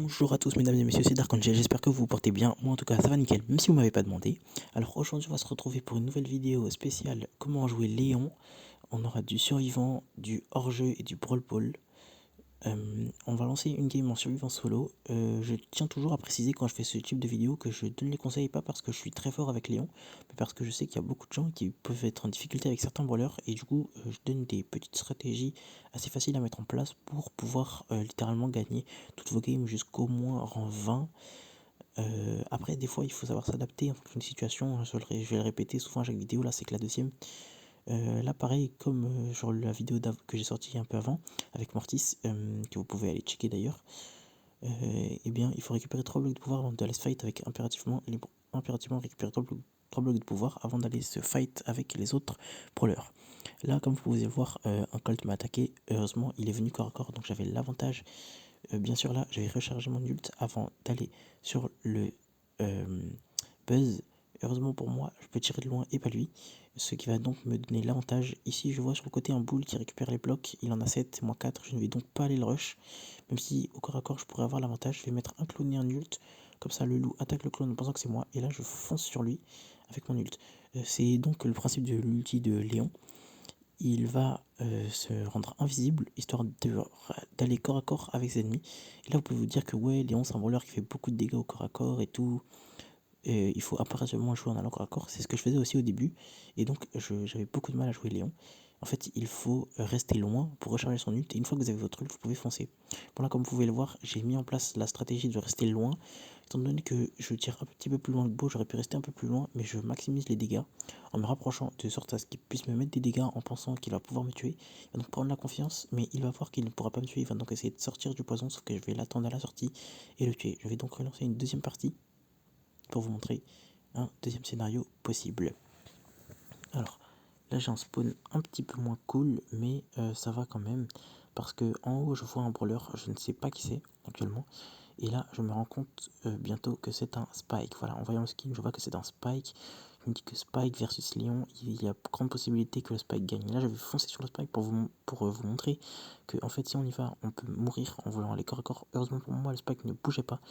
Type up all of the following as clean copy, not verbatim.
Bonjour à tous mesdames et messieurs, c'est Dark Angel, j'espère que vous vous portez bien, moi en tout cas ça va nickel, même si vous m'avez pas demandé. Alors aujourd'hui on va se retrouver pour une nouvelle vidéo spéciale comment jouer Léon. On aura du survivant, du hors-jeu et du brawl ball. On va lancer une game en survivant solo. Je tiens toujours à préciser quand je fais ce type de vidéo que je donne les conseils pas parce que je suis très fort avec Léon, mais parce que je sais qu'il y a beaucoup de gens qui peuvent être en difficulté avec certains brawlers et du coup je donne des petites stratégies assez faciles à mettre en place pour pouvoir littéralement gagner toutes vos games jusqu'au moins rang 20. Après des fois il faut savoir s'adapter en fonction de situation, je vais le répéter souvent à chaque vidéo, là c'est que la deuxième. Là pareil comme sur la vidéo que j'ai sortie un peu avant avec Mortis, que vous pouvez aller checker d'ailleurs, et bien il faut récupérer 3 blocs de pouvoir avant d'aller se fight avec impérativement récupérer 3 blocs de pouvoir avant d'aller se fight avec les autres brawlers. Là comme vous pouvez le voir, un Colt m'a attaqué, heureusement il est venu corps à corps donc j'avais l'avantage. Bien sûr là j'avais rechargé mon ult avant d'aller sur le buzz. Heureusement pour moi je peux tirer de loin et pas lui, ce qui va donc me donner l'avantage. Ici je vois sur le côté un bull qui récupère les blocs, il en a 7, moi 4, je ne vais donc pas aller le rush, même si au corps à corps je pourrais avoir l'avantage. Je vais mettre un clone et un ult, comme ça le loup attaque le clone en pensant que c'est moi, et là je fonce sur lui avec mon ult. C'est donc le principe de l'ulti de Léon. Il va se rendre invisible, histoire d'aller corps à corps avec ses ennemis. Et là vous pouvez vous dire que ouais, Léon c'est un brawler qui fait beaucoup de dégâts au corps à corps et tout, il faut impérativement jouer en allant corps à corps. C'est ce que je faisais aussi au début, et donc j'avais beaucoup de mal à jouer Léon. En fait, il faut rester loin pour recharger son ult, et une fois que vous avez votre ult, vous pouvez foncer. Bon là, comme vous pouvez le voir, j'ai mis en place la stratégie de rester loin. Étant donné que je tire un petit peu plus loin le beau, j'aurais pu rester un peu plus loin, mais je maximise les dégâts en me rapprochant de sorte à ce qu'il puisse me mettre des dégâts en pensant qu'il va pouvoir me tuer. Il va donc prendre la confiance, mais il va voir qu'il ne pourra pas me tuer, il va donc essayer de sortir du poison, sauf que je vais l'attendre à la sortie et le tuer. Je vais donc relancer une deuxième partie pour vous montrer un deuxième scénario possible. Alors là j'ai un spawn un petit peu moins cool, mais ça va quand même, parce que en haut je vois un brawler, je ne sais pas qui c'est actuellement, et là je me rends compte bientôt que c'est un Spike. Voilà, en voyant le skin je vois que c'est un Spike. Je me dis que Spike versus Léon, il y a grande possibilité que le Spike gagne. Et là je vais foncer sur le Spike pour vous montrer que en fait si on y va on peut mourir en voulant aller corps à corps. Heureusement pour moi le Spike ne bougeait pas,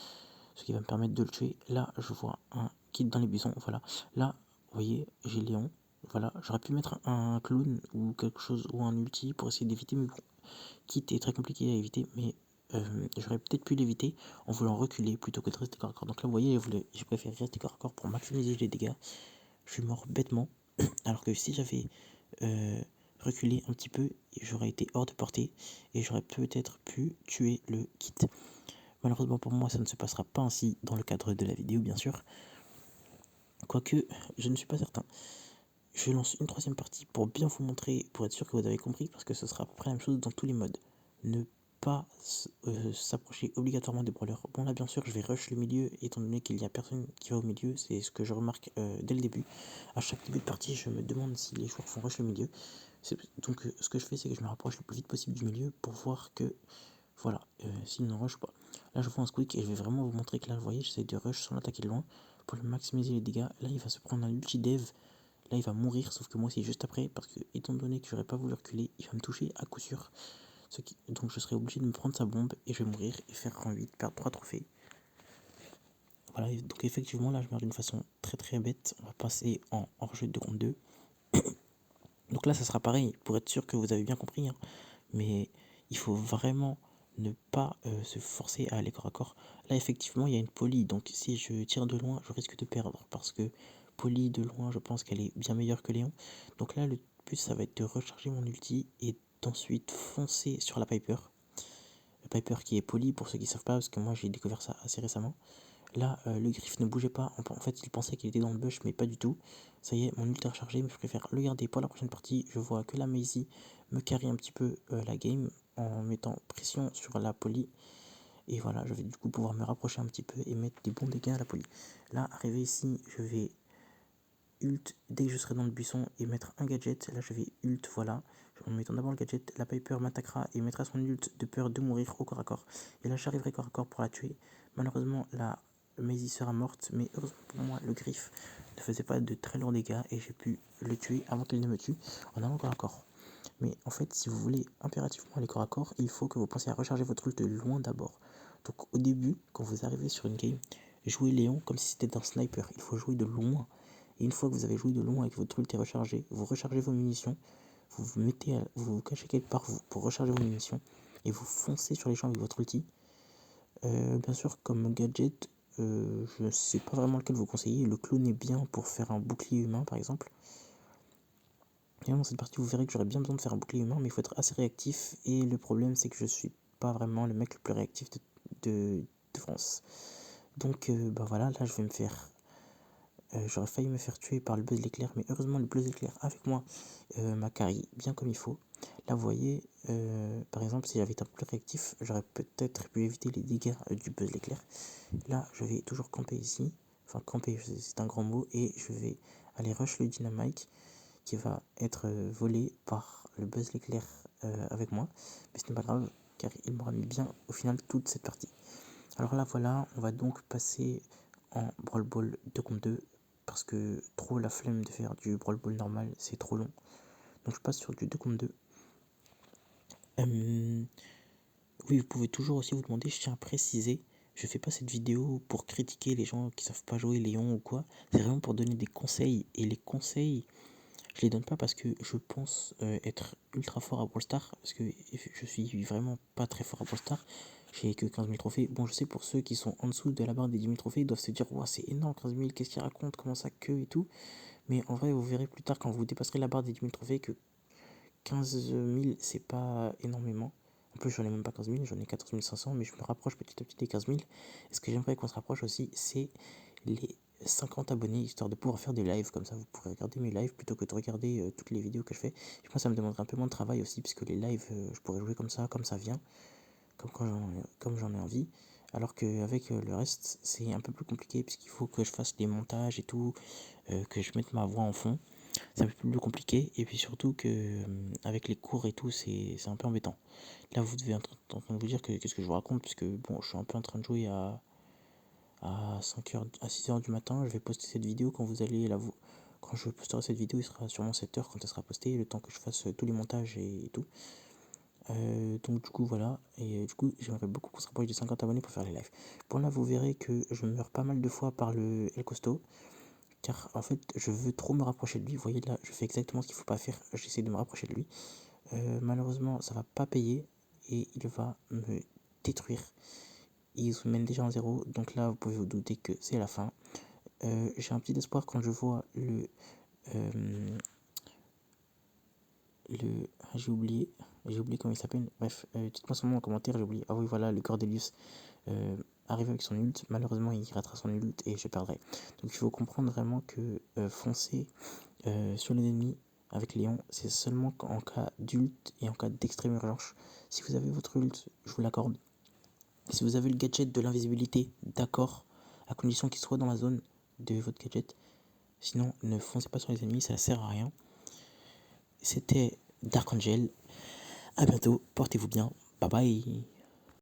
ce qui va me permettre de le tuer. Là je vois un kit dans les buissons, voilà. Là vous voyez j'ai Léon, voilà. J'aurais pu mettre un clone ou quelque chose, ou un ulti pour essayer d'éviter, mais bon, kit est très compliqué à éviter, mais j'aurais peut-être pu l'éviter en voulant reculer plutôt que de rester corps à corps. Donc là vous voyez j'ai préféré rester corps à corps pour maximiser les dégâts. Je suis mort bêtement, alors que si j'avais reculé un petit peu, j'aurais été hors de portée et j'aurais peut-être pu tuer le kit. Malheureusement pour moi, ça ne se passera pas ainsi dans le cadre de la vidéo, bien sûr. Quoique, je ne suis pas certain. Je lance une troisième partie pour bien vous montrer, pour être sûr que vous avez compris, parce que ce sera à peu près la même chose dans tous les modes. Ne pas s'approcher obligatoirement des brawlers. Bon là bien sûr je vais rush le milieu, étant donné qu'il n'y a personne qui va au milieu, c'est ce que je remarque dès le début. À chaque début de partie je me demande si les joueurs font rush le milieu. Donc ce que je fais c'est que je me rapproche le plus vite possible du milieu pour voir que, voilà, s'ils ne rush pas. Là je vois un squeak et je vais vraiment vous montrer que là vous voyez j'essaie de rush sans l'attaquer de loin pour lui maximiser les dégâts. Là il va se prendre un ulti dev. Là il va mourir, sauf que moi c'est juste après, parce que étant donné que j'aurais pas voulu reculer, il va me toucher à coup sûr. Donc je serai obligé de me prendre sa bombe et je vais mourir et faire rang 8, perdre 3 trophées. Voilà, donc effectivement là je meurs d'une façon très très bête. On va passer en hors-jeu de 2 contre 2. Donc là ça sera pareil, pour être sûr que vous avez bien compris, hein. Mais il faut vraiment ne pas se forcer à aller corps à corps. Là effectivement il y a une poly, donc si je tire de loin je risque de perdre, parce que poly de loin je pense qu'elle est bien meilleure que Léon. Donc là le but ça va être de recharger mon ulti et d'ensuite foncer sur la Piper. La Piper qui est poly pour ceux qui savent pas, parce que moi j'ai découvert ça assez récemment. Là le Griff ne bougeait pas, en fait il pensait qu'il était dans le bush mais pas du tout. Ça y est, mon ult est rechargé, mais je préfère le garder pour la prochaine partie. Je vois que la Maisie me carry un petit peu la game en mettant pression sur la poly. Et voilà, je vais du coup pouvoir me rapprocher un petit peu et mettre des bons dégâts à la poly. Là, arrivé ici, je vais ult dès que je serai dans le buisson et mettre un gadget. Là, je vais ult, voilà. En mettant d'abord le gadget, la Piper m'attaquera et mettra son ult de peur de mourir au corps à corps. Et là, j'arriverai corps à corps pour la tuer. Malheureusement, la Maisie sera morte, mais heureusement pour moi, le Griff ne faisait pas de très lourds dégâts et j'ai pu le tuer avant qu'il ne me tue en allant corps à corps. Mais en fait, si vous voulez impérativement aller corps à corps, il faut que vous pensiez à recharger votre ult de loin d'abord. Donc au début, quand vous arrivez sur une game, jouez Léon comme si c'était un sniper. Il faut jouer de loin. Et une fois que vous avez joué de loin et que votre ult est rechargé, vous rechargez vos munitions, vous vous cachez quelque part pour recharger vos munitions et vous foncez sur les champs avec votre ulti. Bien sûr, comme gadget, je ne sais pas vraiment lequel vous conseiller. Le clone est bien pour faire un bouclier humain par exemple. Et dans cette partie, vous verrez que j'aurais bien besoin de faire un bouclier humain, mais il faut être assez réactif. Et le problème, c'est que je suis pas vraiment le mec le plus réactif de France. Donc, bah voilà, là, je vais me faire. J'aurais failli me faire tuer par le buzz l'éclair, mais heureusement, le buzz l'éclair avec moi m'a carry bien comme il faut. Là, vous voyez, par exemple, si j'avais été un peu plus réactif, j'aurais peut-être pu éviter les dégâts du buzz l'éclair. Là, je vais toujours camper ici. Enfin, camper, c'est un grand mot. Et je vais aller rush le dynamite qui va être volé par le buzz l'éclair avec moi. Mais ce n'est pas grave, car il m'aura mis bien au final toute cette partie. Alors là, voilà, on va donc passer en Brawl Ball 2 contre 2. Parce que trop la flemme de faire du Brawl Ball normal, c'est trop long. Donc je passe sur du 2 contre 2. Oui, vous pouvez toujours aussi vous demander, je tiens à préciser, je fais pas cette vidéo pour critiquer les gens qui savent pas jouer Léon ou quoi. C'est vraiment pour donner des conseils. Et les conseils, je les donne pas parce que je pense être ultra fort à Brawl Stars. Parce que je suis vraiment pas très fort à Brawl Stars. J'ai que 15 000 trophées. Bon, je sais pour ceux qui sont en dessous de la barre des 10 000 trophées, ils doivent se dire, ouah, c'est énorme 15 000, qu'est-ce qu'ils racontent, comment ça que et tout. Mais en vrai, vous verrez plus tard quand vous dépasserez la barre des 10 000 trophées que 15 000, c'est pas énormément. En plus, j'en ai même pas 15 000, j'en ai 14 500, mais je me rapproche petit à petit des 15 000. Et ce que j'aimerais qu'on se rapproche aussi, c'est les 50 abonnés, histoire de pouvoir faire des lives. Comme ça, vous pourrez regarder mes lives plutôt que de regarder toutes les vidéos que je fais. Et moi, ça me demanderait un peu moins de travail aussi, puisque les lives, je pourrais jouer comme ça vient, comme j'en ai envie. Alors qu'avec le reste, c'est un peu plus compliqué, puisqu'il faut que je fasse des montages et tout, que je mette ma voix en fond. C'est un peu plus compliqué, et puis surtout que avec les cours et tout, c'est un peu embêtant. Là, vous devez être en train de vous dire que qu'est-ce que je vous raconte, puisque bon, je suis un peu en train de jouer à 5h, à 6h du matin. Je vais poster cette vidéo quand vous allez la vous. Quand je posterai cette vidéo, il sera sûrement 7h quand elle sera postée, le temps que je fasse tous les montages et tout. Donc du coup voilà, et du coup j'aimerais beaucoup qu'on se rapproche des 50 abonnés pour faire les lives. Pour là vous verrez que je meurs pas mal de fois par le El Costo, car en fait je veux trop me rapprocher de lui. Vous voyez là, je fais exactement ce qu'il faut pas faire, j'essaie de me rapprocher de lui. Malheureusement ça va pas payer et il va me détruire. Il se mène déjà en 0, donc là vous pouvez vous douter que c'est la fin. J'ai un petit espoir quand je vois euh, j'ai oublié comment il s'appelle. Bref, dites-moi son nom en commentaire, j'ai oublié. Ah oui, voilà, le Cordelius arrive avec son ult. Malheureusement, il ratera son ult et je perdrai. Donc il faut comprendre vraiment que foncer sur les ennemis avec Léon, c'est seulement en cas d'ult et en cas d'extrême urgence. Si vous avez votre ult, je vous l'accorde. Si vous avez le gadget de l'invisibilité, d'accord, à condition qu'il soit dans la zone de votre gadget. Sinon, ne foncez pas sur les ennemis, ça sert à rien. C'était Dark Angel. À bientôt, portez-vous bien. Bye bye.